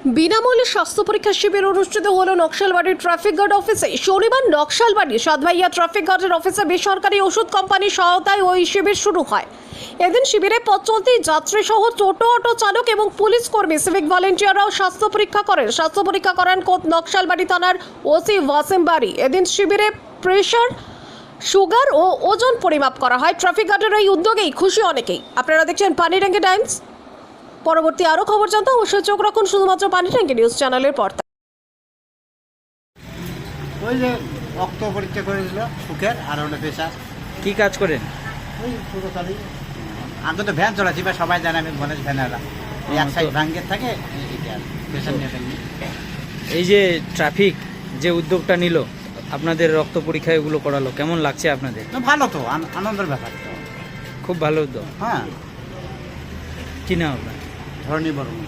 বিনামূল্যে স্বাস্থ্য পরীক্ষা শিবির অনুষ্ঠিত হলো নকশালবাড়ির ট্রাফিক গার্ড অফিসে। শনিবার নকশালবাড়ি সাতভাইয়া ট্রাফিক গার্ডের অফিসে বেসরকারি ওষুধ কোম্পানির সহায়তায় ওই শিবির শুরু হয়। এদিন শিবিরে পথ চলতি যাত্রী সহ টোটো অটো চালক এবং পুলিশ কর্মী সিভিক ভলেন্টিয়াররাও স্বাস্থ্য পরীক্ষা করেন। স্বাস্থ্য পরীক্ষা করেন খোদ নকশালবাড়ি থানার ওসি ওয়াসিম বাড়ি। এদিন শিবিরে প্রেশার, সুগার ও ওজন পরিমাপ করা হয়। ট্রাফিক গার্ডের এই উদ্যোগেই খুশি অনেকেই। আপনারা দেখছেন পানিট্যাঙ্কি টাইমস। পরবর্তী আরও খবর জানতে অবশ্যই চোখ রাখুন শুধুমাত্র পানিট্যাঙ্কি নিউজ চ্যানেলের পর্দায়। ওই যে রক্ত পরীক্ষা করেছিল সুখের আর ওটা পেশা। কি কাজ করেন? ওই ছোটো চালি আমি তো ভ্যান চলাচ্ছি বা সবাই জানে আমি গণেশ ভ্যানেরা এই এক সাইড ভাঙ্গের থাকে পেশার নিয়ে থাকি। এই যে ট্রাফিক যে উদ্যোগটা নিল, আপনাদের রক্ত পরীক্ষা এগুলো করালো, কেমন লাগছে আপনাদের? তো ভালো তো আনন্দের ব্যাপার তো। খুব ভালো উদ্যোগ। হ্যাঁ, কি নাম আপনার? ধরনী বর্মন।